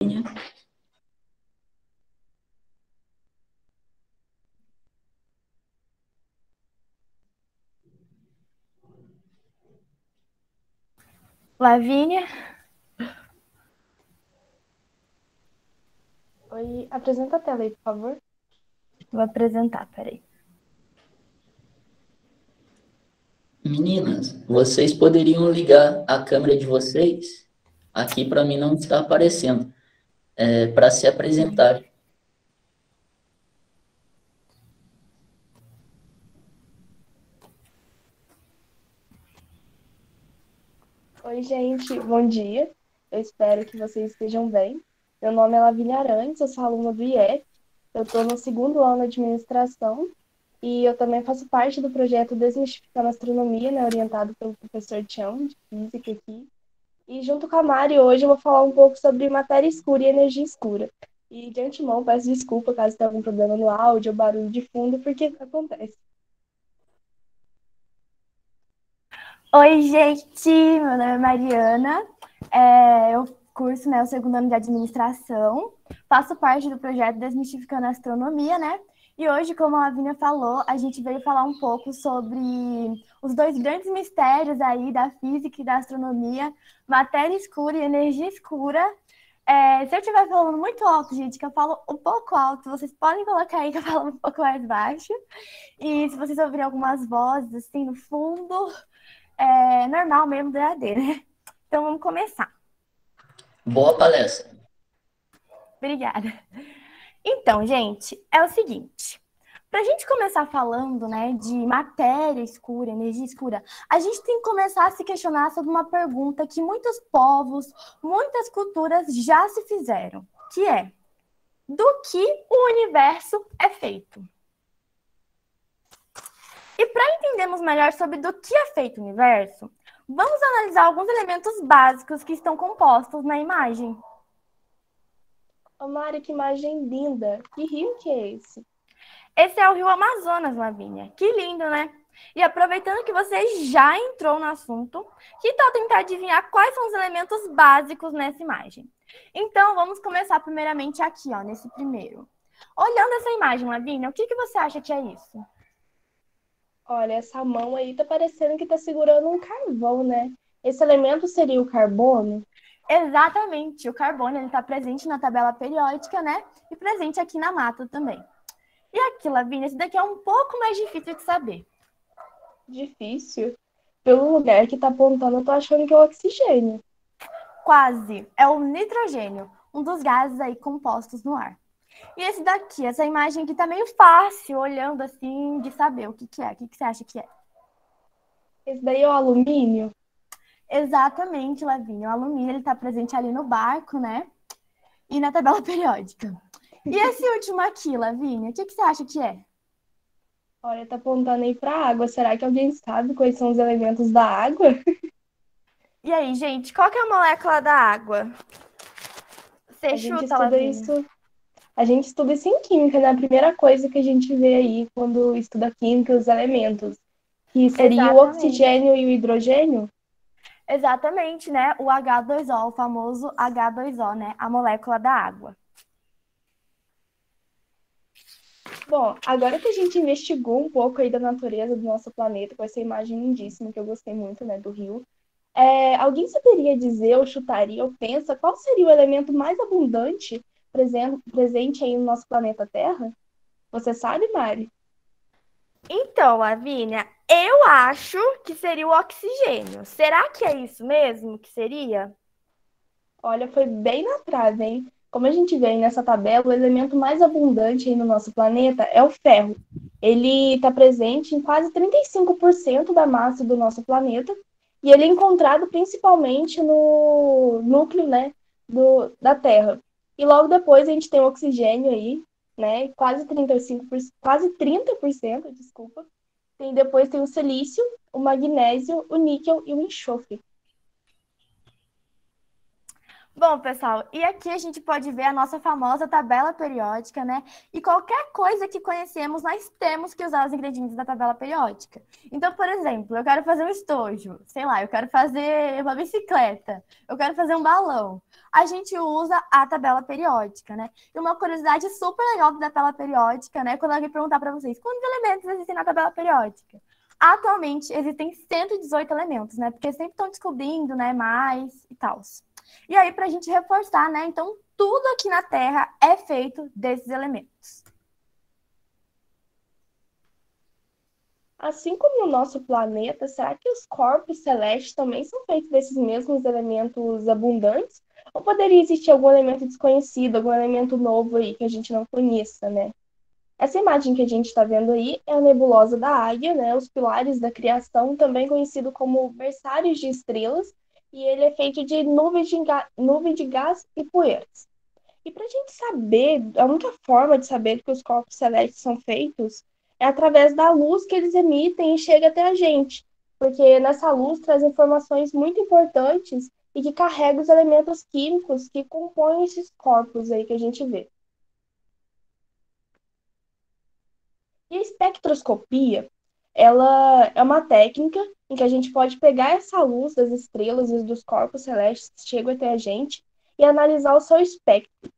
Lavínia. Lavínia. Oi, apresenta a tela aí, por favor. Vou apresentar, peraí. Meninas, vocês poderiam ligar a câmera de vocês? Aqui para mim não está aparecendo. Para se apresentar. Oi, gente, bom dia. Eu espero que vocês estejam bem. Meu nome é Lavínia Arantes, eu sou aluna do IEP. Eu estou no segundo ano de administração e eu também faço parte do projeto Desmistificando a Astronomia, né, orientado pelo professor Tião, de Física aqui. E junto com a Mari, hoje eu vou falar um pouco sobre matéria escura e energia escura. E de antemão, peço desculpa caso tenha algum problema no áudio ou barulho de fundo, porque acontece. Oi, gente, meu nome é Mariana. Eu curso, né, o segundo ano de administração. Faço parte do projeto Desmistificando a Astronomia, né? E hoje, como a Lavínia falou, a gente veio falar um pouco sobre os dois grandes mistérios aí da física e da astronomia, matéria escura e energia escura. Se eu estiver falando muito alto, gente, que eu falo um pouco alto, vocês podem colocar aí que eu falo um pouco mais baixo. E se vocês ouvirem algumas vozes assim no fundo, é normal mesmo do EAD, né? Então vamos começar. Boa palestra. Obrigada. Então, gente, é o seguinte. Para a gente começar falando, né, de matéria escura, energia escura, a gente tem que começar a se questionar sobre uma pergunta que muitos povos, muitas culturas já se fizeram, que é: do que o universo é feito? E para entendermos melhor sobre do que é feito o universo, vamos analisar alguns elementos básicos que estão compostos na imagem. Ô, Mari, que imagem linda! Que rio que é esse? Esse é o Rio Amazonas, Lavínia. Que lindo, né? E aproveitando que você já entrou no assunto, que tal tentar adivinhar quais são os elementos básicos nessa imagem? Então, vamos começar primeiramente aqui, ó, nesse primeiro. Olhando essa imagem, Lavínia, o que você acha que é isso? Olha, essa mão aí tá parecendo que tá segurando um carvão, né? Esse elemento seria o carbono? Exatamente, o carbono está presente na tabela periódica, né? E presente aqui na mata também. E aqui, Lavínia, esse daqui é um pouco mais difícil de saber. Difícil. Pelo lugar que tá apontando, eu tô achando que é o oxigênio. Quase, é o nitrogênio, um dos gases aí compostos no ar. E esse daqui, essa imagem aqui tá meio fácil, olhando assim, de saber o que que é. O que que você acha que é? Esse daí é o alumínio? Exatamente, Lavínia. O alumínio, ele tá presente ali no barco, né? E na tabela periódica. E esse último aqui, Lavínia, o que que você acha que é? Olha, tá apontando aí pra água. Será que alguém sabe quais são os elementos da água? E aí, gente, qual que é a molécula da água? Você A gente chuta, estuda Lavínia? isso, a gente estuda isso em química, né? A primeira coisa que a gente vê aí quando estuda química, os elementos, que seria o Exatamente. oxigênio e o hidrogênio. Exatamente, né? O H2O, o famoso H2O, né? A molécula da água. Bom, agora que a gente investigou um pouco aí da natureza do nosso planeta, com essa imagem lindíssima que eu gostei muito, né, do rio, alguém saberia dizer, ou chutaria, ou pensa, qual seria o elemento mais abundante presente aí no nosso planeta Terra? Você sabe, Mari? Então, Lavínia, eu acho que seria o oxigênio. Será que é isso mesmo que seria? Olha, foi bem na trave, hein? Como a gente vê aí nessa tabela, o elemento mais abundante aí no nosso planeta é o ferro. Ele está presente em quase 35% da massa do nosso planeta e ele é encontrado principalmente no núcleo, né, da Terra. E logo depois a gente tem o oxigênio aí, né, quase 35%, quase 30%, desculpa. Depois tem o silício, o magnésio, o níquel e o enxofre. Bom, pessoal, e aqui a gente pode ver a nossa famosa tabela periódica, né? E qualquer coisa que conhecemos, nós temos que usar os ingredientes da tabela periódica. Então, por exemplo, eu quero fazer um estojo, sei lá, eu quero fazer uma bicicleta, eu quero fazer um balão. A gente usa a tabela periódica, né? E uma curiosidade super legal da tabela periódica, né? Quando alguém perguntar para vocês quantos elementos existem na tabela periódica. Atualmente existem 118 elementos, né? Porque sempre estão descobrindo, né, mais e tal. E aí, para a gente reforçar, né? Então, tudo aqui na Terra é feito desses elementos. Assim como no nosso planeta, será que os corpos celestes também são feitos desses mesmos elementos abundantes? Ou poderia existir algum elemento desconhecido, algum elemento novo aí que a gente não conheça, né? Essa imagem que a gente está vendo aí é a nebulosa da Águia, né? Os pilares da criação, também conhecido como berçários de estrelas, e ele é feito de nuvem de gás e poeiras. E para a gente saber, a única forma de saber que os corpos celestes são feitos é através da luz que eles emitem e chega até a gente, porque nessa luz traz informações muito importantes e que carrega os elementos químicos que compõem esses corpos aí que a gente vê. E a espectroscopia, ela é uma técnica em que a gente pode pegar essa luz das estrelas e dos corpos celestes que chegam até a gente e analisar o seu espectro.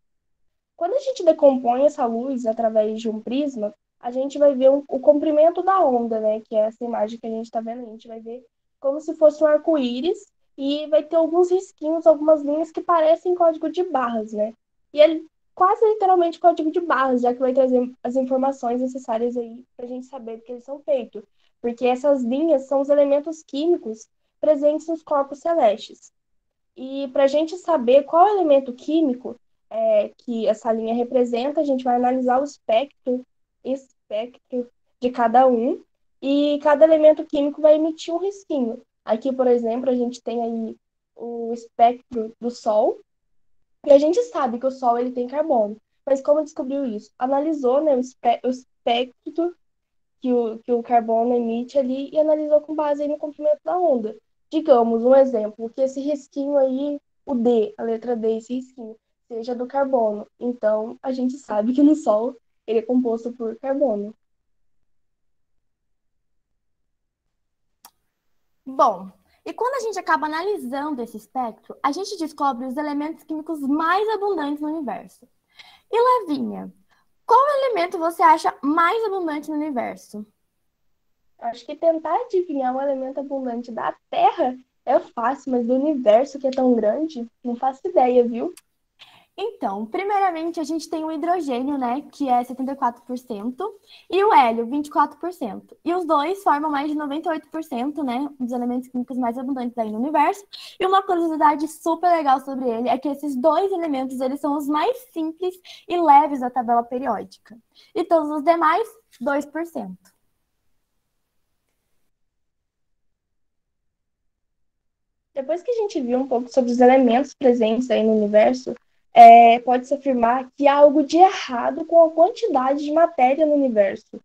Quando a gente decompõe essa luz através de um prisma, a gente vai ver o comprimento da onda, né? Que é essa imagem que a gente está vendo. A gente vai ver como se fosse um arco-íris e vai ter alguns risquinhos, algumas linhas que parecem código de barras, né? E é quase literalmente código de barras, já que vai trazer as informações necessárias aí para a gente saber do que eles são feitos. Porque essas linhas são os elementos químicos presentes nos corpos celestes. E para a gente saber qual elemento químico que essa linha representa, a gente vai analisar o espectro de cada um, e cada elemento químico vai emitir um risquinho. Aqui, por exemplo, a gente tem aí o espectro do Sol, e a gente sabe que o Sol ele tem carbono. Mas como descobriu isso? Analisou, né, o espectro que o carbono emite ali e analisou com base aí no comprimento da onda. Digamos, um exemplo, que esse risquinho aí, o D, a letra D, esse risquinho, seja do carbono. Então, a gente sabe que no Sol ele é composto por carbono. Bom, e quando a gente acaba analisando esse espectro, a gente descobre os elementos químicos mais abundantes no universo. E Lavínia, qual elemento você acha mais abundante no universo? Acho que tentar adivinhar um elemento abundante da Terra é fácil, mas do universo que é tão grande, não faço ideia, viu? Então, primeiramente, a gente tem o hidrogênio, né, que é 74%, e o hélio, 24%. E os dois formam mais de 98%, né, dos elementos químicos mais abundantes aí no universo. E uma curiosidade super legal sobre ele é que esses dois elementos, eles são os mais simples e leves da tabela periódica. E todos os demais, 2%. Depois que a gente viu um pouco sobre os elementos presentes aí no universo, pode-se afirmar que há algo de errado com a quantidade de matéria no universo.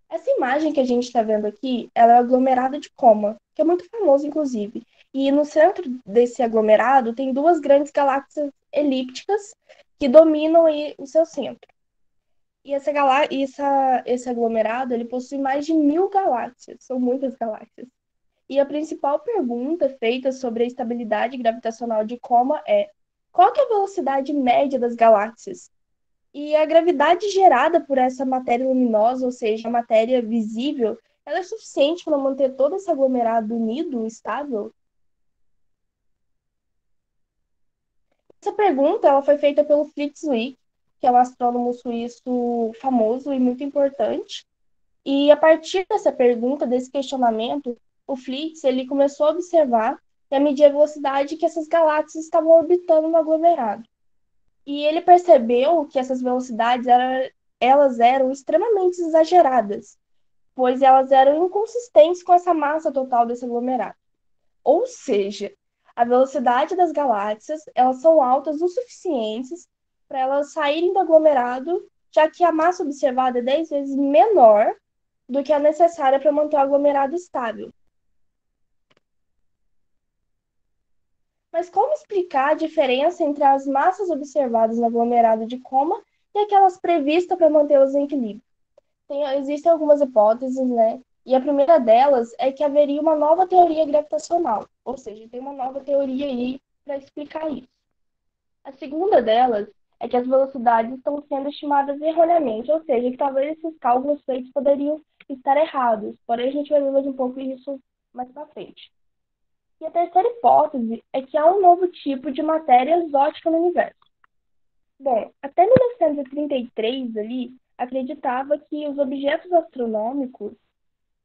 Essa imagem que a gente está vendo aqui, ela é o aglomerado de Coma, que é muito famoso, inclusive. E no centro desse aglomerado tem duas grandes galáxias elípticas que dominam aí o seu centro. E esse aglomerado, ele possui mais de 1.000 galáxias, são muitas galáxias. E a principal pergunta feita sobre a estabilidade gravitacional de Coma é: qual que é a velocidade média das galáxias? E a gravidade gerada por essa matéria luminosa, ou seja, a matéria visível, ela é suficiente para manter todo esse aglomerado unido, estável? Essa pergunta ela foi feita pelo Fritz Zwick, que é um astrônomo suíço famoso e muito importante. E a partir dessa pergunta, desse questionamento, o Fritz ele começou a observar e a medir a velocidade que essas galáxias estavam orbitando no aglomerado. E ele percebeu que essas velocidades elas eram extremamente exageradas, pois elas eram inconsistentes com essa massa total desse aglomerado. Ou seja, a velocidade das galáxias elas são altas o suficientes para elas saírem do aglomerado, já que a massa observada é 10 vezes menor do que a necessária para manter o aglomerado estável. Mas como explicar a diferença entre as massas observadas no aglomerado de Coma e aquelas previstas para mantê-los em equilíbrio? Existem algumas hipóteses, né? E a primeira delas é que haveria uma nova teoria gravitacional, ou seja, tem uma nova teoria aí para explicar isso. A segunda delas é que as velocidades estão sendo estimadas erroneamente, ou seja, que talvez esses cálculos feitos poderiam estar errados, porém a gente vai ver mais um pouco isso mais para frente. E a terceira hipótese é que há um novo tipo de matéria exótica no universo. Bom, até 1933 ali, acreditava que os objetos astronômicos,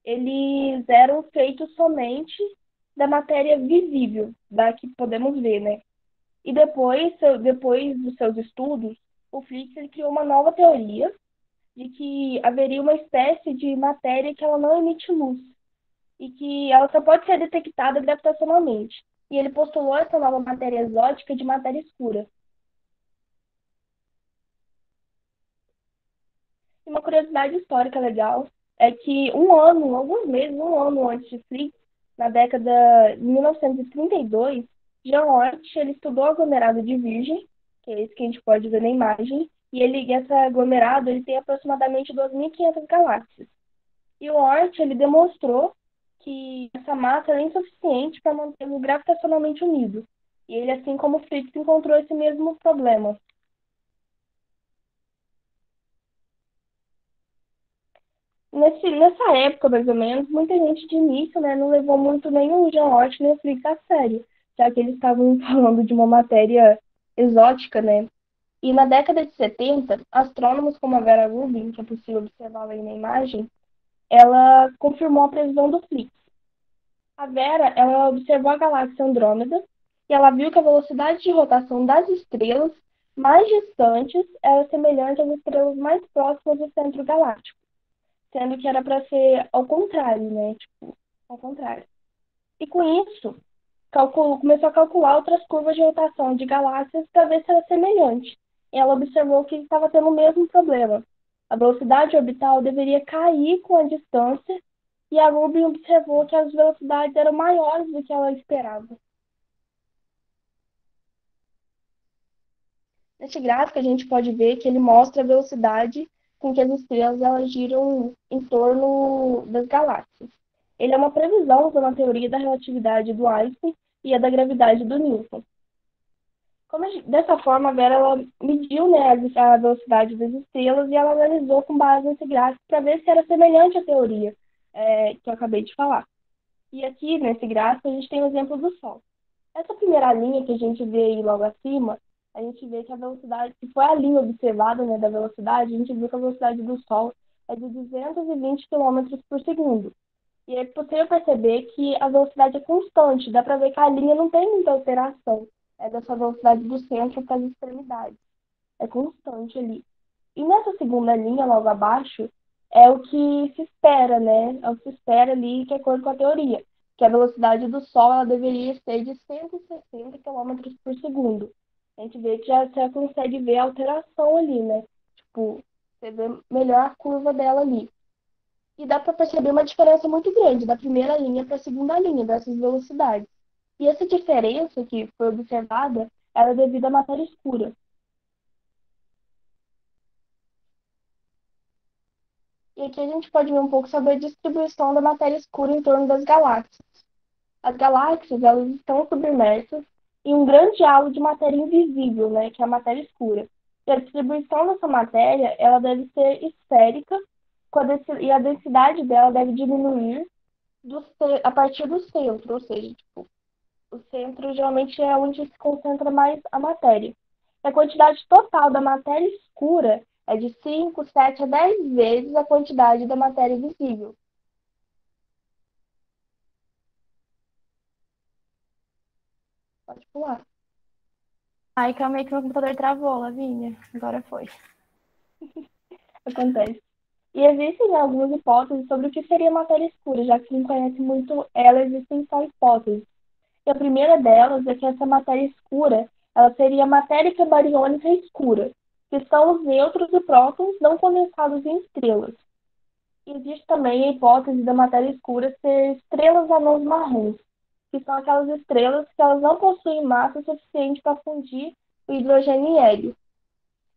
eles eram feitos somente da matéria visível, da que podemos ver, né? E depois dos seus estudos, o Fritz ele criou uma nova teoria de que haveria uma espécie de matéria que ela não emite luz e que ela só pode ser detectada gravitacionalmente. E ele postulou essa nova matéria exótica de matéria escura. E uma curiosidade histórica legal é que alguns meses, um ano antes de Fritz, na década de 1932, Jean Oort ele estudou o aglomerado de Virgem, que é esse que a gente pode ver na imagem, e esse aglomerado ele tem aproximadamente 2.500 galáxias. E o Oort ele demonstrou que essa massa era insuficiente para mantê-lo gravitacionalmente unido. E ele, assim como Fritz, encontrou esse mesmo problema. Nessa época, mais ou menos, muita gente de início, né, não levou muito nem o Jean Oort nem o Fritz a sério, já que eles estavam falando de uma matéria exótica, né? E na década de 70, astrônomos como a Vera Rubin, que é possível observá-la aí na imagem, ela confirmou a previsão do Fritz. A Vera, ela observou a galáxia Andrômeda e ela viu que a velocidade de rotação das estrelas mais distantes era semelhante às estrelas mais próximas do centro galáctico, sendo que era para ser ao contrário, né? Tipo, ao contrário. E com isso, começou a calcular outras curvas de rotação de galáxias para ver se era semelhante. E ela observou que estava tendo o mesmo problema. A velocidade orbital deveria cair com a distância, e a Rubin observou que as velocidades eram maiores do que ela esperava. Nesse gráfico, a gente pode ver que ele mostra a velocidade com que as estrelas elas giram em torno das galáxias. Ele é uma previsão usando a teoria da relatividade do Einstein e a da gravidade do Newton. Dessa forma, a Vera ela mediu, né, a velocidade das estrelas e ela analisou com base nesse gráfico para ver se era semelhante à teoria que eu acabei de falar. E aqui, nesse gráfico, a gente tem o exemplo do Sol. Essa primeira linha que a gente vê aí logo acima, a gente vê que a velocidade, que foi a linha observada, né, da velocidade, a gente viu que a velocidade do Sol é de 220 quilômetros por segundo. E é possível perceber que a velocidade é constante, dá para ver que a linha não tem muita alteração dessa velocidade do centro para as extremidades. É constante ali. E nessa segunda linha, logo abaixo, é o que se espera, né? É o que se espera ali, que é de acordo com a teoria, que a velocidade do Sol ela deveria ser de 160 quilômetros por segundo. A gente vê que já você consegue ver a alteração ali, né? Tipo, você vê melhor a curva dela ali. E dá para perceber uma diferença muito grande da primeira linha para a segunda linha dessas velocidades. E essa diferença que foi observada era devido à matéria escura. E aqui a gente pode ver um pouco sobre a distribuição da matéria escura em torno das galáxias. As galáxias elas estão submersas em um grande halo de matéria invisível, né, que é a matéria escura. E a distribuição dessa matéria ela deve ser esférica e a densidade dela deve diminuir a partir do centro, ou seja, tipo, o centro geralmente é onde se concentra mais a matéria. A quantidade total da matéria escura é de 5, 7 a 10 vezes a quantidade da matéria visível. Pode pular. Ai, calma aí que meu computador travou, Lavínia. Agora foi. Acontece. E existem algumas hipóteses sobre o que seria matéria escura, já que se não conhece muito ela, existem só hipóteses. E a primeira delas é que essa matéria escura ela seria a matéria bariônica escura, que são os nêutrons e prótons não condensados em estrelas. E existe também a hipótese da matéria escura ser estrelas anãs marrons. que são aquelas estrelas que elas não possuem massa suficiente para fundir o hidrogênio e hélio.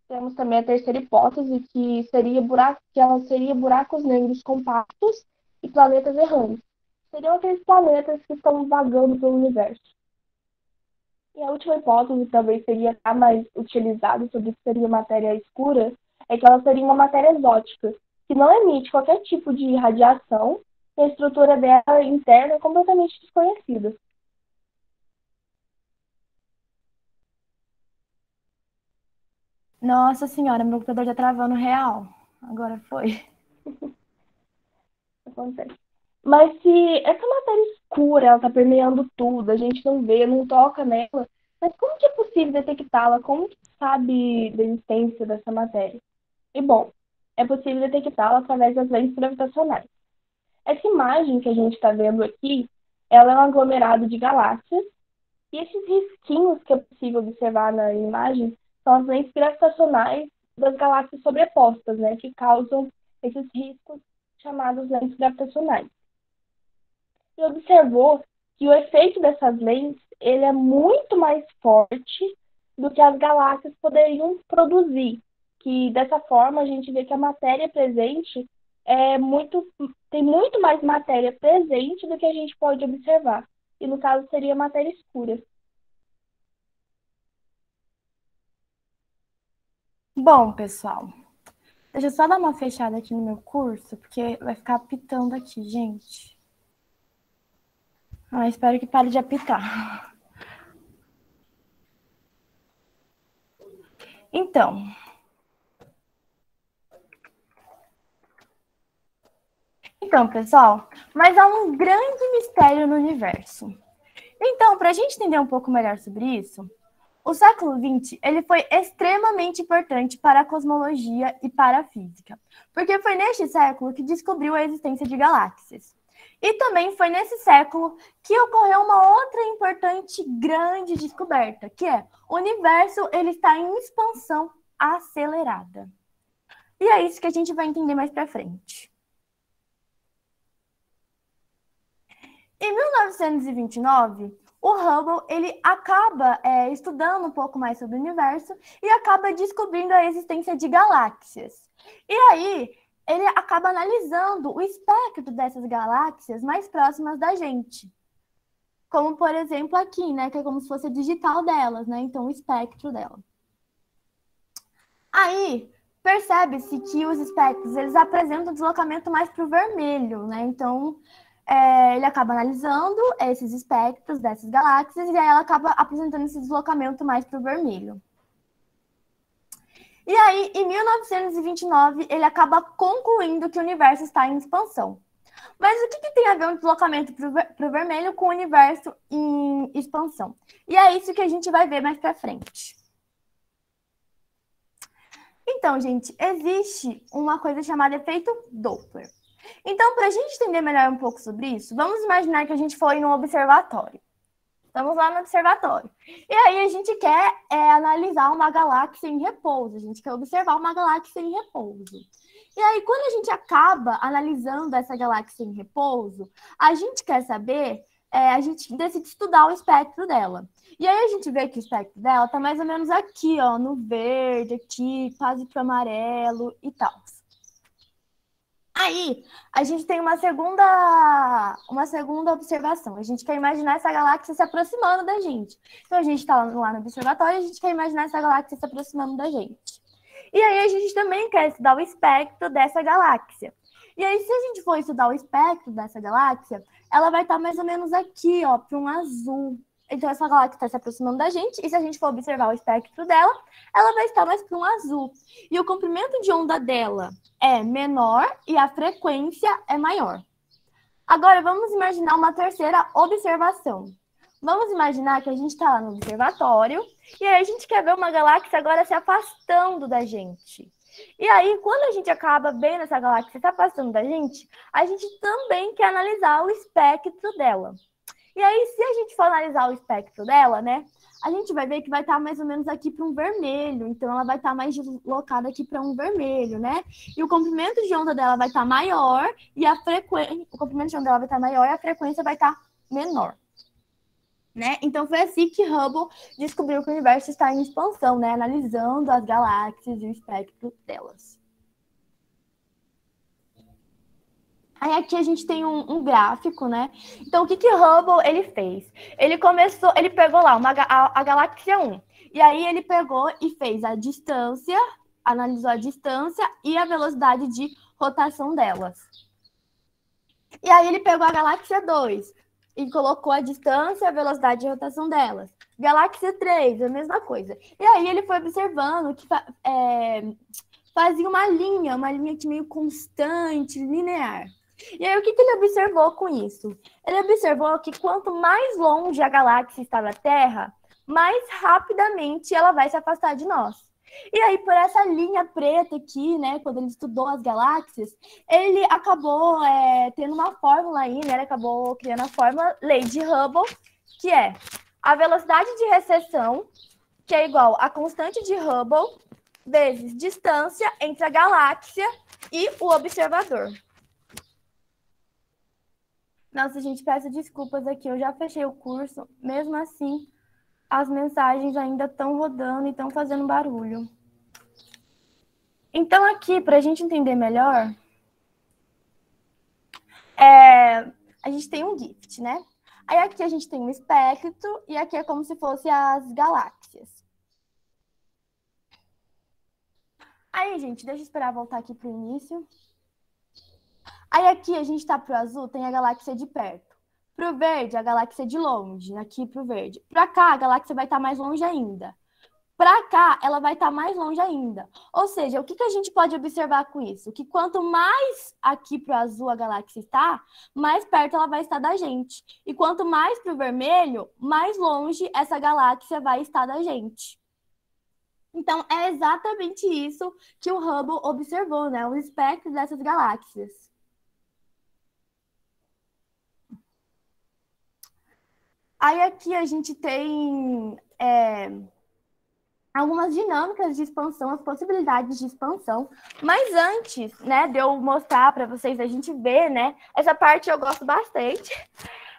Temos também a terceira hipótese, que ela seria buracos negros compactos e planetas errantes. Seriam aqueles planetas que estão vagando pelo universo. E a última hipótese, que talvez seria a mais utilizada sobre o que seria matéria escura, é que ela seria uma matéria exótica, que não emite qualquer tipo de radiação e a estrutura dela interna é completamente desconhecida. Nossa senhora, meu computador tá travando real. Agora foi. Acontece. Mas se essa matéria escura, ela está permeando tudo, a gente não vê, não toca nela, mas como que é possível detectá-la? Como que sabe da existência dessa matéria? E bom, é possível detectá-la através das lentes gravitacionais. Essa imagem que a gente está vendo aqui, ela é um aglomerado de galáxias, e esses risquinhos que é possível observar na imagem são as lentes gravitacionais das galáxias sobrepostas, né, que causam esses riscos chamados lentes gravitacionais. E observou que o efeito dessas lentes ele é muito mais forte do que as galáxias poderiam produzir. Que dessa forma a gente vê que a matéria presente tem muito mais matéria presente do que a gente pode observar. E no caso seria matéria escura. Bom, pessoal, deixa eu só dar uma fechada aqui no meu curso, porque vai ficar apitando aqui, gente. Espero que pare de apitar. Então, pessoal, mas há um grande mistério no universo. Então, para a gente entender um pouco melhor sobre isso, o século XX ele foi extremamente importante para a cosmologia e para a física, porque foi neste século que descobriu a existência de galáxias. E também foi nesse século que ocorreu uma outra importante grande descoberta, que é o universo ele está em expansão acelerada. E é isso que a gente vai entender mais para frente. Em 1929, o Hubble ele acaba estudando um pouco mais sobre o universo e acaba descobrindo a existência de galáxias. E aí, ele acaba analisando o espectro dessas galáxias mais próximas da gente. Como, por exemplo, aqui, né? Que é como se fosse a digital delas, né? Então, o espectro dela. Aí, percebe-se que os espectros, eles apresentam um deslocamento mais para o vermelho, né? Então, ele acaba analisando esses espectros dessas galáxias e aí ela acaba apresentando esse deslocamento mais para o vermelho. E aí, em 1929, ele acaba concluindo que o universo está em expansão. Mas o que tem a ver um deslocamento para o vermelho com o universo em expansão? E é isso que a gente vai ver mais para frente. Então, gente, existe uma coisa chamada efeito Doppler. Então, para a gente entender melhor um pouco sobre isso, vamos imaginar que a gente foi num observatório. Estamos lá no observatório. E aí a gente quer analisar uma galáxia em repouso. A gente quer observar uma galáxia em repouso. E aí, quando a gente acaba analisando essa galáxia em repouso, a gente quer saber, a gente decide estudar o espectro dela. E aí a gente vê que o espectro dela está mais ou menos aqui, ó, no verde, aqui, quase pro amarelo e tal. Aí, a gente tem uma segunda observação. A gente quer imaginar essa galáxia se aproximando da gente. Então, a gente está lá no observatório e a gente quer imaginar essa galáxia se aproximando da gente. E aí, a gente também quer estudar o espectro dessa galáxia. E aí, se a gente for estudar o espectro dessa galáxia, ela vai estar mais ou menos aqui, ó, para um azul. Então, essa galáxia está se aproximando da gente, e se a gente for observar o espectro dela, ela vai estar mais para um azul. E o comprimento de onda dela é menor e a frequência é maior. Agora, vamos imaginar uma terceira observação. Vamos imaginar que a gente está lá no observatório, e aí a gente quer ver uma galáxia agora se afastando da gente. E aí, quando a gente acaba vendo essa galáxia se afastando da gente, a gente também quer analisar o espectro dela. E aí, se a gente for analisar o espectro dela, né, a gente vai ver que vai estar mais ou menos aqui para um vermelho. Então, ela vai estar mais deslocada aqui para um vermelho, né? E o comprimento de onda dela vai estar maior e a frequência... O comprimento de onda dela vai estar maior e a frequência vai estar menor. né? Então foi assim que Hubble descobriu que o universo está em expansão, né? Analisando as galáxias e o espectro delas. Aí aqui a gente tem um gráfico, né? Então o que Hubble ele fez? Ele pegou lá a galáxia 1. E aí ele pegou e fez a distância, analisou a distância e a velocidade de rotação delas. E aí ele pegou a galáxia 2 e colocou a distância e a velocidade de rotação delas. Galáxia 3, a mesma coisa. E aí ele foi observando que fazia uma linha que meio constante, linear. E aí o que ele observou com isso? Ele observou que quanto mais longe a galáxia está da Terra, mais rapidamente ela vai se afastar de nós. E aí, por essa linha preta aqui, né, quando ele estudou as galáxias, ele acabou tendo uma fórmula aí, né, ele acabou criando a fórmula Lei de Hubble, que é a velocidade de recessão, que é igual a constante de Hubble, vezes distância entre a galáxia e o observador. Nossa, gente, peço desculpas aqui, eu já fechei o curso, mesmo assim, as mensagens ainda estão rodando e estão fazendo barulho. Então, aqui, para a gente entender melhor, a gente tem um gift, né? Aí aqui a gente tem um espectro e aqui é como se fossem as galáxias. Aí, gente, deixa eu esperar voltar aqui para o início. Aí aqui a gente está para o azul, tem a galáxia de perto. Para o verde, a galáxia de longe, aqui para o verde. Para cá, a galáxia vai estar mais longe ainda. Para cá, ela vai estar mais longe ainda. Ou seja, o que a gente pode observar com isso? Que quanto mais aqui para o azul a galáxia está, mais perto ela vai estar da gente. E quanto mais para o vermelho, mais longe essa galáxia vai estar da gente. Então, é exatamente isso que o Hubble observou, né? O espectro dessas galáxias. Aí aqui a gente tem algumas dinâmicas de expansão, as possibilidades de expansão. Mas antes, né, de eu mostrar para vocês, a gente ver, né, essa parte eu gosto bastante.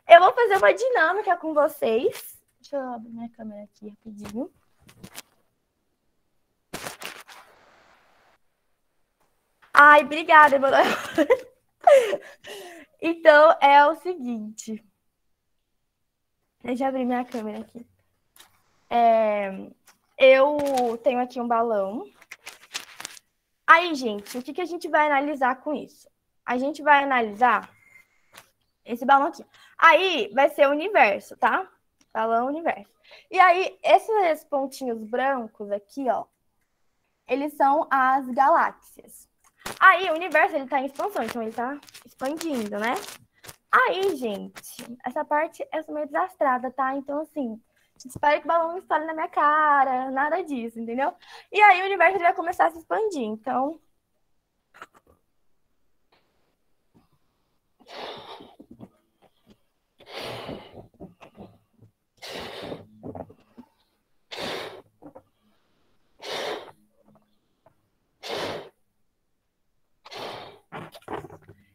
Eu vou fazer uma dinâmica com vocês. Deixa eu abrir minha câmera aqui rapidinho. Ai, obrigada, Emanuel. Então, é o seguinte. Deixa eu abrir minha câmera aqui. Eu tenho aqui um balão. Aí, gente, o que a gente vai analisar com isso? A gente vai analisar esse balão aqui. Aí vai ser o universo, tá? Balão universo. E aí, esses pontinhos brancos aqui, ó, eles são as galáxias. Aí, o universo, ele tá em expansão, então ele tá expandindo, né? Aí, gente, essa parte é meio desastrada, tá? Então, assim, espero que o balão não estoure na minha cara, nada disso, entendeu? E aí, o universo vai começar a se expandir, então...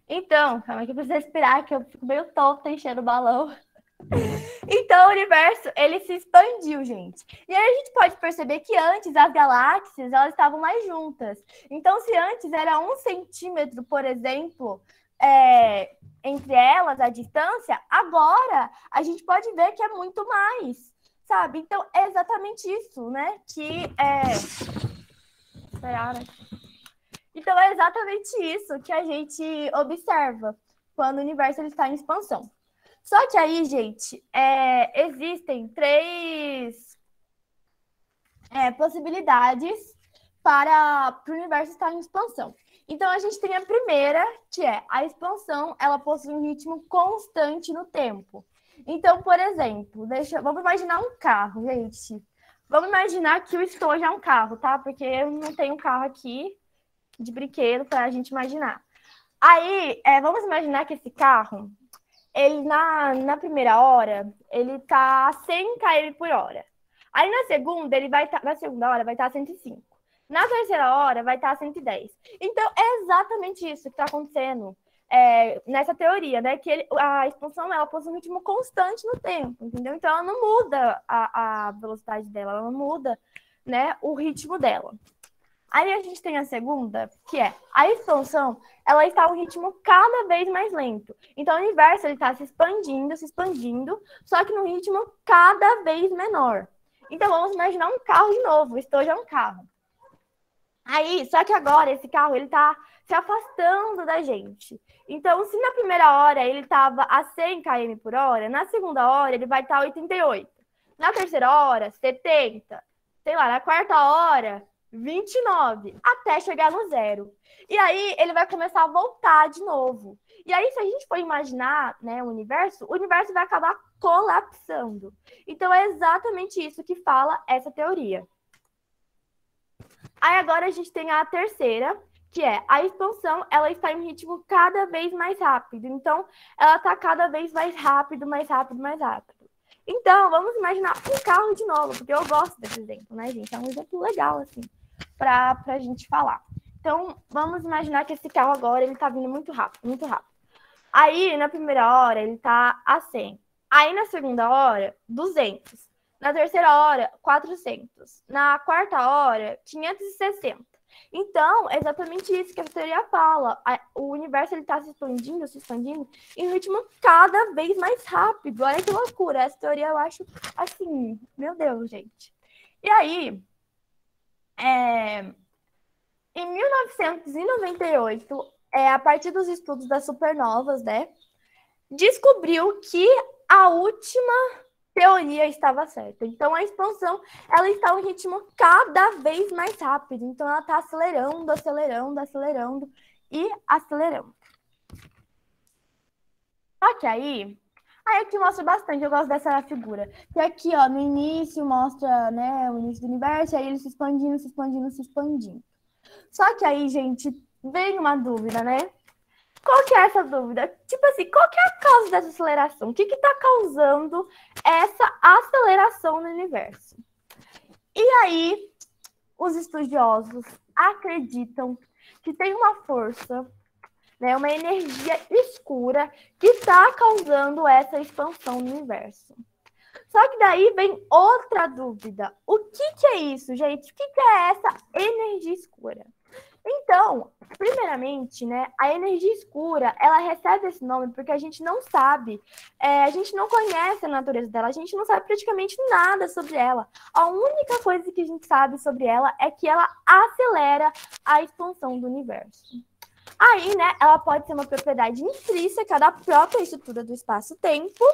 Então, calma que eu preciso respirar, que eu fico meio tonta enchendo o balão. Então, o universo, ele se expandiu, gente. E aí a gente pode perceber que antes as galáxias, elas estavam mais juntas. Então, se antes era 1 centímetro, por exemplo, entre elas, a distância, agora a gente pode ver que é muito mais, sabe? Então, é exatamente isso, né? Esperar, né? Então, é exatamente isso que a gente observa quando o universo ele está em expansão. Só que aí, gente, existem 3 possibilidades para o universo estar em expansão. Então, a gente tem a primeira, que é a expansão, ela possui um ritmo constante no tempo. Então, por exemplo, vamos imaginar um carro, gente. Vamos imaginar que o estojo é um carro, tá? Porque eu não tenho um carro aqui de brinquedo para a gente imaginar. Aí, vamos imaginar que esse carro, ele na primeira hora, ele tá 100 km por hora. Aí na segunda, na segunda hora vai estar 105. Na terceira hora vai estar 110. Então, é exatamente isso que está acontecendo nessa teoria, né? Que a expansão ela possui um ritmo constante no tempo, entendeu? Então ela não muda a velocidade dela, ela não muda, né, o ritmo dela. Aí a gente tem a segunda, que é a expansão, ela está a um ritmo cada vez mais lento. Então o universo está se expandindo, só que num ritmo cada vez menor. Então vamos imaginar um carro de novo, isto já é um carro. Aí, só que agora esse carro ele tá se afastando da gente. Então, se na primeira hora ele estava a 100 km por hora, na segunda hora ele vai estar a 88. Na terceira hora, 70. Sei lá, na quarta hora, 29, até chegar no zero. E aí ele vai começar a voltar de novo. E aí, se a gente for imaginar, né, o universo vai acabar colapsando. Então, é exatamente isso que fala essa teoria. Aí agora a gente tem a terceira, que é a expansão, ela está em um ritmo cada vez mais rápido. Então, ela está cada vez mais rápido, mais rápido, mais rápido. Então, vamos imaginar um carro de novo, porque eu gosto desse exemplo, né, gente? É um exemplo legal, assim, para a gente falar. Então, vamos imaginar que esse carro agora, ele está vindo muito rápido, muito rápido. Aí, na primeira hora, ele está a 100. Aí, na segunda hora, 200. Na terceira hora, 400. Na quarta hora, 560. Então, é exatamente isso que a teoria fala. O universo está se expandindo em um ritmo cada vez mais rápido. Olha que loucura. Essa teoria eu acho assim, meu Deus, gente. E aí, em 1998, a partir dos estudos das supernovas, né, descobriu que a última teoria estava certa. Então, a expansão, ela está em um ritmo cada vez mais rápido. Então, ela está acelerando, acelerando, acelerando e acelerando. Só que aí aqui mostra bastante, eu gosto dessa figura. Que aqui, ó, no início mostra, né, o início do universo, aí ele se expandindo, se expandindo, se expandindo. Só que aí, gente, vem uma dúvida, né? Qual que é essa dúvida? Tipo assim, qual que é a causa dessa aceleração? O que está causando essa aceleração no universo? E aí, os estudiosos acreditam que tem uma força, né, uma energia escura que está causando essa expansão no universo. Só que daí vem outra dúvida. O que é isso, gente? O que é essa energia escura? Então, primeiramente, né, a energia escura, ela recebe esse nome porque a gente não sabe, a gente não conhece a natureza dela, a gente não sabe praticamente nada sobre ela. A única coisa que a gente sabe sobre ela é que ela acelera a expansão do universo. Aí, né, ela pode ser uma propriedade intrínseca da própria estrutura do espaço-tempo,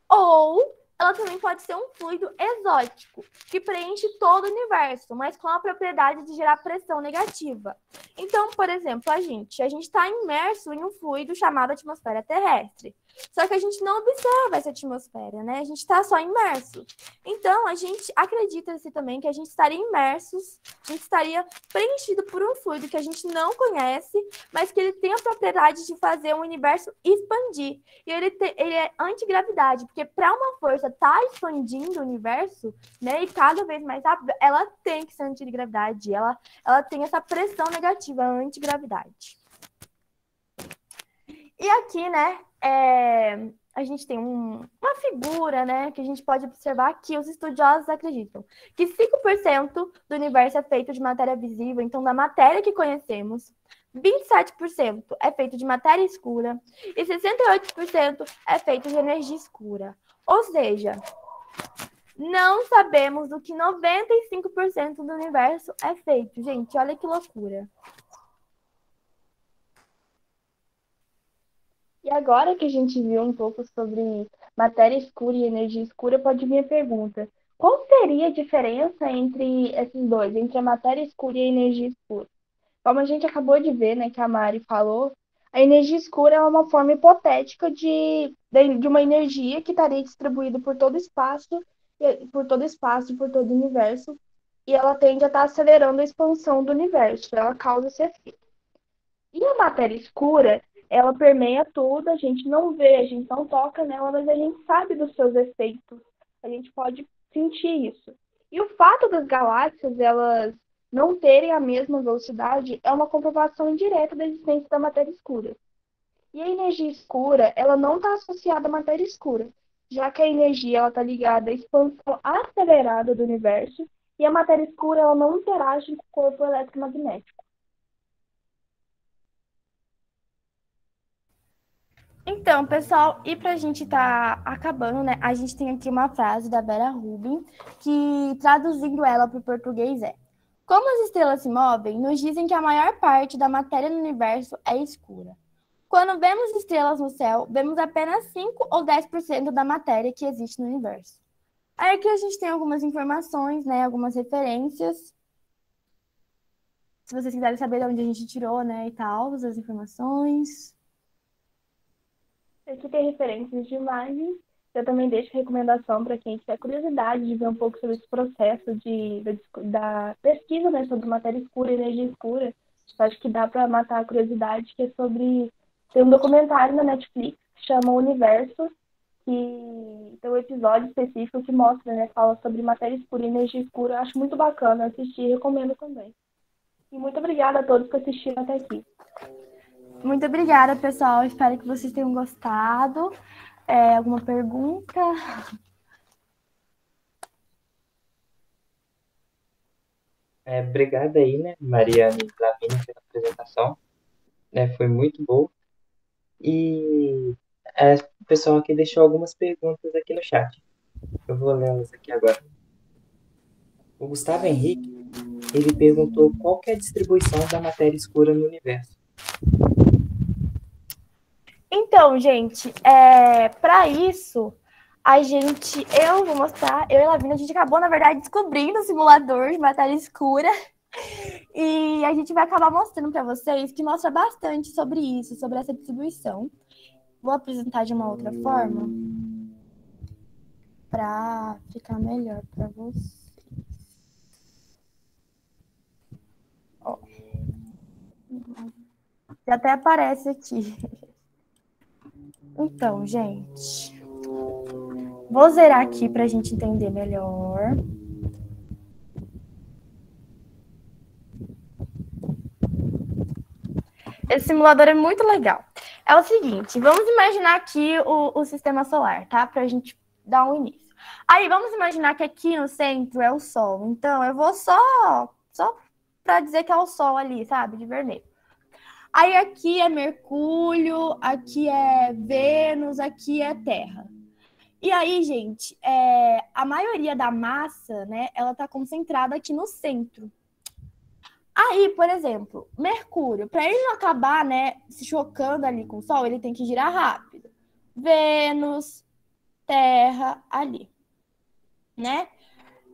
ou ela também pode ser um fluido exótico, que preenche todo o universo, mas com a propriedade de gerar pressão negativa. Então, por exemplo, a gente está imerso em um fluido chamado atmosfera terrestre. Só que a gente não observa essa atmosfera, né? A gente está só imerso. Então, a gente acredita-se também que a gente estaria imersos, a gente estaria preenchido por um fluido que a gente não conhece, mas que ele tem a propriedade de fazer o universo expandir. E ele é antigravidade, porque para uma força estar expandindo o universo, né, e cada vez mais rápido, ela tem que ser antigravidade, ela tem essa pressão negativa, a antigravidade. E aqui, né, a gente tem uma figura, né, que a gente pode observar que os estudiosos acreditam que 5% do universo é feito de matéria visível, então da matéria que conhecemos, 27% é feito de matéria escura e 68% é feito de energia escura. Ou seja, não sabemos do que 95% do universo é feito. Gente, olha que loucura. E agora que a gente viu um pouco sobre matéria escura e energia escura, pode vir a pergunta: qual seria a diferença entre esses dois, entre a matéria escura e a energia escura? Como a gente acabou de ver, né, que a Mari falou, a energia escura é uma forma hipotética de uma energia que estaria distribuída por todo espaço, por todo o universo, e ela tende a estar acelerando a expansão do universo, ela causa esse efeito. E a matéria escura, ela permeia tudo, a gente não vê, a gente não toca nela, mas a gente sabe dos seus efeitos. A gente pode sentir isso. E o fato das galáxias, elas não terem a mesma velocidade, é uma comprovação indireta da existência da matéria escura. E a energia escura, ela não está associada à matéria escura, já que a energia ela está ligada à expansão acelerada do universo e a matéria escura ela não interage com o corpo eletromagnético. Então, pessoal, e para a gente estar acabando, né? A gente tem aqui uma frase da Vera Rubin, que traduzindo ela para o português é: como as estrelas se movem, nos dizem que a maior parte da matéria no universo é escura. Quando vemos estrelas no céu, vemos apenas 5 ou 10% da matéria que existe no universo. Aí aqui a gente tem algumas informações, né? Algumas referências. Se vocês quiserem saber de onde a gente tirou, né? E tal, as informações. Aqui tem referências de imagens. Eu também deixo recomendação para quem tiver curiosidade de ver um pouco sobre esse processo da pesquisa, né, sobre matéria escura e energia escura. Eu acho que dá para matar a curiosidade, que é sobre... Tem um documentário na Netflix que chama O Universo, que tem um episódio específico que mostra, né, fala sobre matéria escura e energia escura. Eu acho muito bacana assistir e recomendo também. E muito obrigada a todos que assistiram até aqui. Muito obrigada, pessoal. Espero que vocês tenham gostado. Alguma pergunta? Obrigado aí, né, Mariana e Lavínia, pela apresentação. Foi muito bom. E o pessoal aqui deixou algumas perguntas aqui no chat. Eu vou lê-las aqui agora. O Gustavo Henrique, ele perguntou qual que é a distribuição da matéria escura no universo. Então, gente, para isso, eu vou mostrar, eu e a Lavínia, a gente acabou, na verdade, descobrindo o simulador de matéria escura. E a gente vai acabar mostrando para vocês, que mostra bastante sobre isso, sobre essa distribuição. Vou apresentar de uma outra forma para ficar melhor para vocês. Ó. Já até aparece aqui. Então, gente, vou zerar aqui para a gente entender melhor. Esse simulador é muito legal. É o seguinte, vamos imaginar aqui o sistema solar, tá? Para a gente dar um início. Aí, vamos imaginar que aqui no centro é o Sol. Então, eu vou só para dizer que é o Sol ali, sabe? De vermelho. Aí, aqui é Mercúrio, aqui é Vênus, aqui é Terra. E aí, gente, a maioria da massa, né, ela tá concentrada aqui no centro. Aí, por exemplo, Mercúrio, para ele não acabar, né, se chocando ali com o Sol, ele tem que girar rápido. Vênus, Terra, ali, né?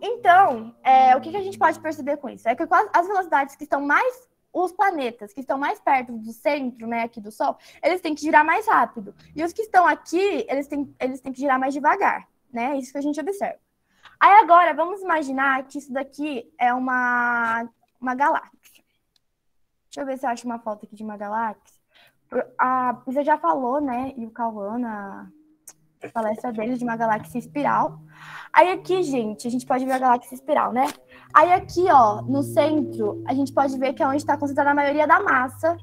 Então, o que a gente pode perceber com isso? É que as velocidades que estão mais, os planetas que estão mais perto do centro, né, aqui do Sol, eles têm que girar mais rápido. E os que estão aqui, eles têm que girar mais devagar, né? Isso que a gente observa. Aí agora, vamos imaginar que isso daqui é uma galáxia. Deixa eu ver se eu acho uma foto aqui de uma galáxia. A Pisa já falou, né? E o Cauã, na palestra dele, de uma galáxia espiral. Aí aqui, gente, a gente pode ver a galáxia espiral, né? Aí aqui, ó, no centro, a gente pode ver que é onde está concentrada a maioria da massa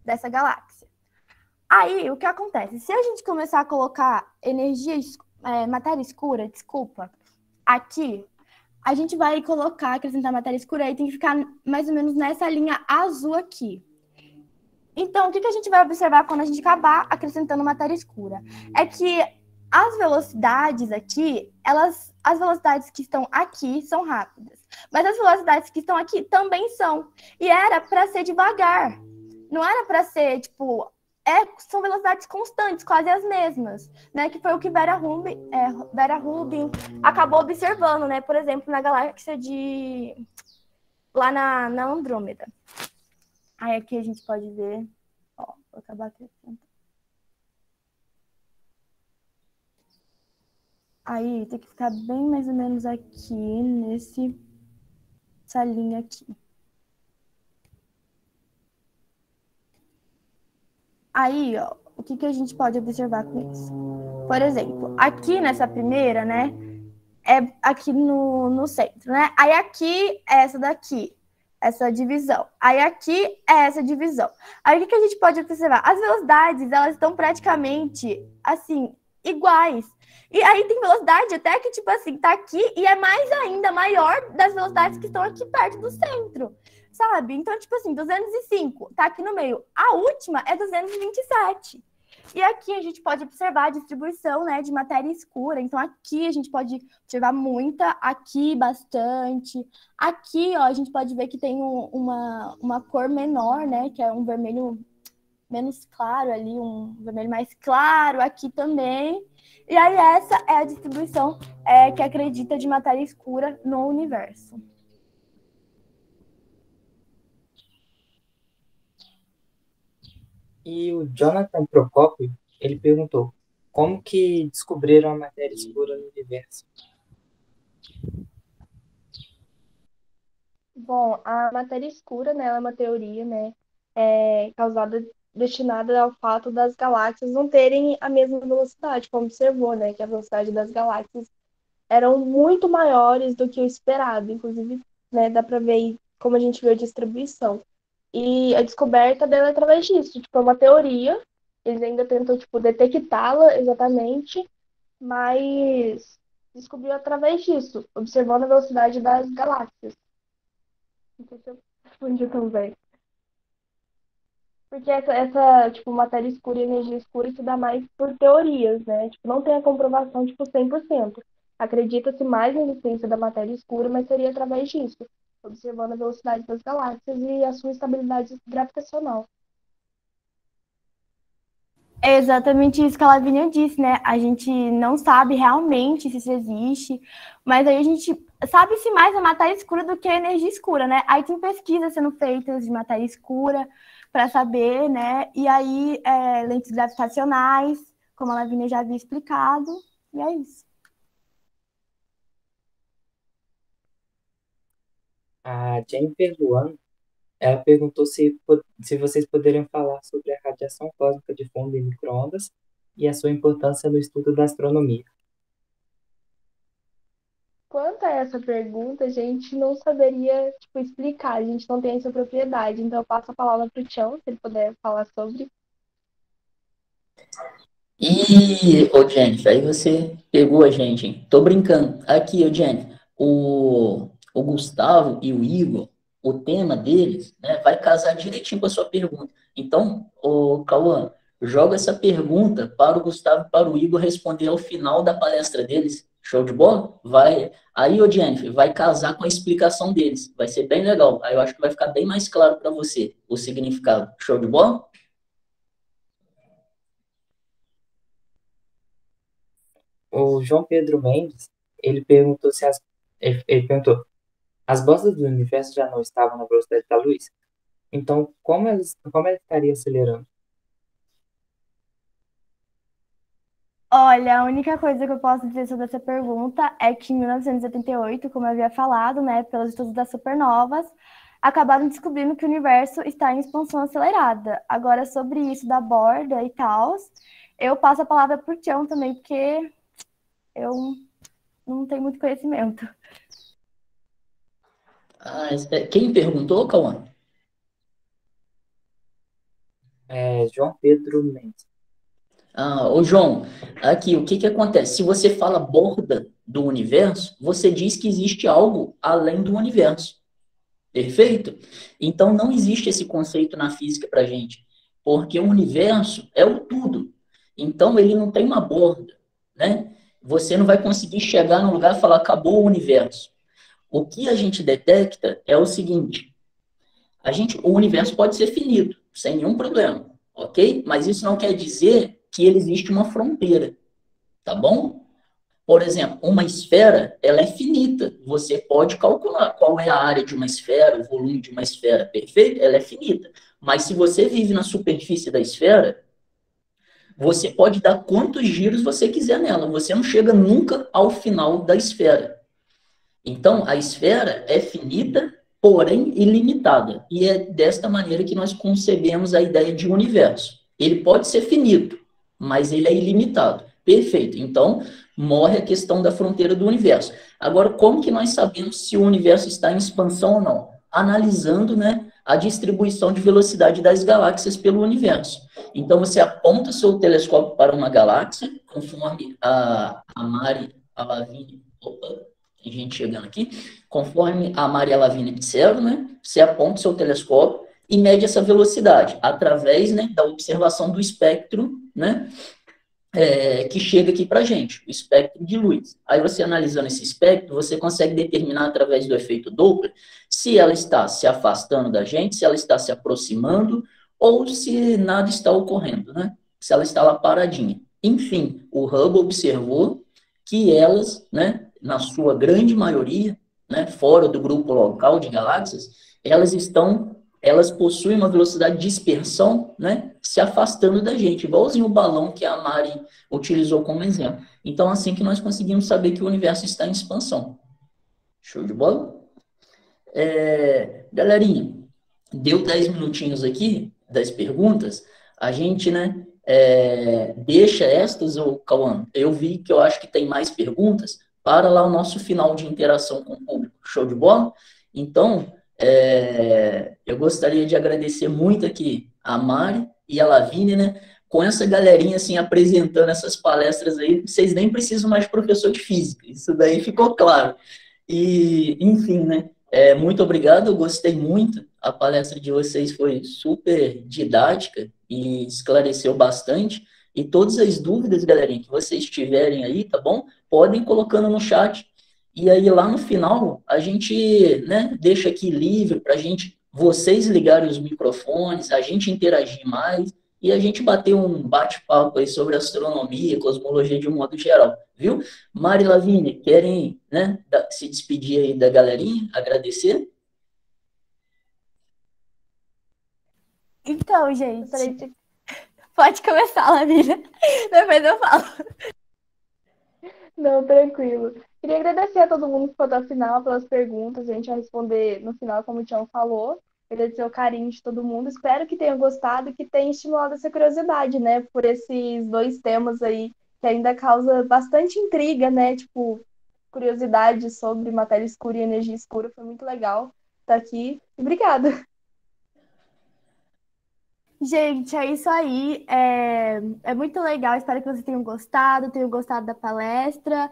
dessa galáxia. Aí, o que acontece? Se a gente começar a colocar matéria escura, aqui, a gente vai acrescentar matéria escura e tem que ficar mais ou menos nessa linha azul aqui. Então, o que a gente vai observar quando a gente acabar acrescentando matéria escura? É que as velocidades aqui, as velocidades que estão aqui são rápidas, mas as velocidades que estão aqui também são. E era para ser devagar. Não era para ser, tipo, são velocidades constantes, quase as mesmas, né? Que foi o que Vera Rubin acabou observando, né? Por exemplo, na galáxia lá na Andrômeda. Aí aqui a gente pode ver, ó, vou acabar acrescentando. Aí tem que ficar bem mais ou menos aqui, nessa linha aqui. Aí, ó, o que a gente pode observar com isso? Por exemplo, aqui nessa primeira, né, é aqui no centro, né? Aí aqui, essa daqui, essa divisão. Aí aqui é essa divisão. Aí o que a gente pode observar? As velocidades, elas estão praticamente, assim, iguais. E aí tem velocidade até que, tipo assim, tá aqui e é mais ainda maior das velocidades que estão aqui perto do centro, sabe? Então, tipo assim, 205 tá aqui no meio. A última é 227. E aqui a gente pode observar a distribuição, né, de matéria escura. Então, aqui a gente pode observar muita, aqui bastante. Aqui, ó, a gente pode ver que tem uma cor menor, né, que é um vermelho menos claro ali, um vermelho mais claro aqui também. E aí essa é a distribuição que acredita de matéria escura no universo. E o Jonathan Procópio, ele perguntou, como que descobriram a matéria escura no universo? Bom, a matéria escura, né, ela é uma teoria, né, destinada ao fato das galáxias não terem a mesma velocidade, como observou, né, que a velocidade das galáxias eram muito maiores do que o esperado, inclusive, né, dá para ver aí como a gente viu a distribuição. E a descoberta dela é através disso, tipo, é uma teoria, eles ainda tentam, tipo, detectá-la exatamente, mas descobriu através disso, observando a velocidade das galáxias. Não sei se eu respondi também. Porque essa, tipo, matéria escura e energia escura se dá mais por teorias, né? Tipo, não tem a comprovação, tipo, 100%. Acredita-se mais na existência da matéria escura, mas seria através disso, observando a velocidade das galáxias e a sua estabilidade gravitacional. É exatamente isso que a Lavínia disse, né? A gente não sabe realmente se isso existe, mas aí a gente sabe-se mais a matéria escura do que a energia escura, né? Aí tem pesquisas sendo feitas de matéria escura para saber, né? E aí lentes gravitacionais, como a Lavínia já havia explicado, e é isso. A Jennifer Luan, ela perguntou se vocês poderiam falar sobre a radiação cósmica de fundo em micro-ondas e a sua importância no estudo da astronomia. Quanto a essa pergunta, a gente não saberia, tipo, explicar, a gente não tem essa propriedade. Então, eu passo a palavra para o Tião, se ele puder falar sobre. E, ô Jennifer, aí você pegou a gente, hein? Tô brincando. Aqui, ô Jennifer, o Gustavo e o Igor, o tema deles, né, vai casar direitinho com a sua pergunta. Então, ô Cauã, joga essa pergunta para o Gustavo e para o Igor responder ao final da palestra deles. Show de bola? Vai. Aí, ô Jennifer, vai casar com a explicação deles. Vai ser bem legal. Aí eu acho que vai ficar bem mais claro para você o significado. Show de bola? O João Pedro Mendes, ele perguntou ele perguntou, as bostas do universo já não estavam na velocidade da luz? Então, como ela estaria acelerando? Olha, a única coisa que eu posso dizer sobre essa pergunta é que em 1978, como eu havia falado, né, pelos estudos das supernovas, acabaram descobrindo que o universo está em expansão acelerada. Agora, sobre isso da borda e tal, eu passo a palavra para o Tião também, porque eu não tenho muito conhecimento. Ah, quem perguntou, Cauã? João Pedro Mendes. Ah, ô João, aqui, o que que acontece? Se você fala borda do universo, você diz que existe algo além do universo. Perfeito? Então, não existe esse conceito na física para gente, porque o universo é o tudo. Então, ele não tem uma borda, né? Você não vai conseguir chegar num lugar e falar, acabou o universo. O que a gente detecta é o seguinte, o universo pode ser finito, sem nenhum problema, ok? Mas isso não quer dizer que ele existe uma fronteira, tá bom? Por exemplo, uma esfera, ela é finita. Você pode calcular qual é a área de uma esfera, o volume de uma esfera, perfeito? Ela é finita. Mas se você vive na superfície da esfera, você pode dar quantos giros você quiser nela. Você não chega nunca ao final da esfera. Então, a esfera é finita, porém ilimitada. E é desta maneira que nós concebemos a ideia de universo. Ele pode ser finito, mas ele é ilimitado. Perfeito. Então, morre a questão da fronteira do universo. Agora, como que nós sabemos se o universo está em expansão ou não? analisando, né, a distribuição de velocidade das galáxias pelo universo. Então, você aponta seu telescópio para uma galáxia, conforme a Mari, a Lavínia, opa, tem gente chegando aqui, conforme a Mari e a Lavínia disseram, né, você aponta seu telescópio e mede essa velocidade através, né, da observação do espectro, né, que chega aqui para a gente, o espectro de luz. Aí você analisando esse espectro, você consegue determinar através do efeito Doppler se ela está se afastando da gente, se ela está se aproximando ou se nada está ocorrendo, né? Se ela está lá paradinha. Enfim, o Hubble observou que elas, né, na sua grande maioria, né, fora do grupo local de galáxias, elas possuem uma velocidade de dispersão, né, se afastando da gente, igualzinho o balão que a Mari utilizou como exemplo. Então, assim que nós conseguimos saber que o universo está em expansão. Show de bola? Galerinha, deu 10 minutinhos aqui das perguntas, a gente, né, deixa estas, Cauã, eu vi que eu acho que tem mais perguntas, para lá o nosso final de interação com o público. Show de bola? Então, eu gostaria de agradecer muito aqui a Mari e a Lavínia, né? Com essa galerinha assim apresentando essas palestras aí, vocês nem precisam mais de professor de física, isso daí ficou claro. E, enfim, né? Muito obrigado, eu gostei muito. A palestra de vocês foi super didática e esclareceu bastante. E todas as dúvidas, galerinha, que vocês tiverem aí, tá bom? Podem ir colocando no chat. E aí, lá no final, a gente, né, deixa aqui livre para vocês ligarem os microfones, a gente interagir mais e a gente bater um bate-papo aí sobre astronomia, cosmologia de um modo geral, viu? Mari e Lavínia, querem, né, se despedir aí da galerinha, agradecer? Então, gente, pode começar, Lavínia, depois eu falo. Não, tranquilo. Queria agradecer a todo mundo que ficou até o final pelas perguntas. A gente vai responder no final, como o Tião falou. Agradecer o carinho de todo mundo. Espero que tenham gostado e que tenha estimulado essa curiosidade, né? Por esses dois temas aí que ainda causa bastante intriga, né? Tipo, curiosidade sobre matéria escura e energia escura. Foi muito legal estar aqui. E obrigada. Gente, é isso aí. É muito legal. Espero que vocês tenham gostado da palestra.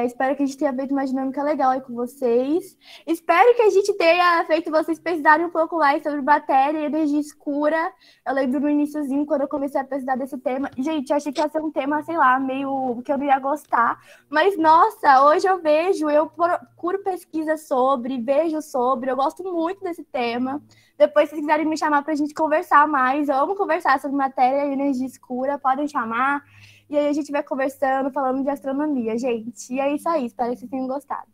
Espero que a gente tenha feito uma dinâmica legal aí com vocês. Espero que a gente tenha feito vocês pesquisarem um pouco mais sobre matéria e energia escura. Eu lembro no iniciozinho, quando eu comecei a pesquisar desse tema. Gente, eu achei que ia ser um tema, sei lá, meio que eu não ia gostar. Mas, nossa, hoje eu vejo, eu procuro pesquisa sobre, eu gosto muito desse tema. Depois, se vocês quiserem me chamar para a gente conversar mais, eu amo conversar sobre matéria e energia escura, podem chamar. E aí a gente vai conversando, falando de astronomia, gente. E é isso aí, espero que vocês tenham gostado.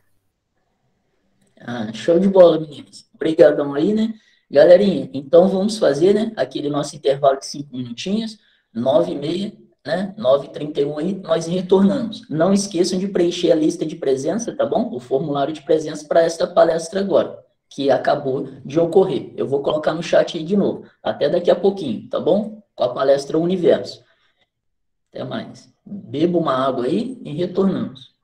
Show de bola, meninas. Obrigadão aí, né? Galerinha, então vamos fazer, né, aquele nosso intervalo de 5 minutinhos, 9h30, né, 9h31 aí, nós retornamos. Não esqueçam de preencher a lista de presença, tá bom? O formulário de presença para esta palestra agora, que acabou de ocorrer. Eu vou colocar no chat aí de novo. Até daqui a pouquinho, tá bom? Com a palestra Universo. Até mais. Beba uma água aí e retornamos.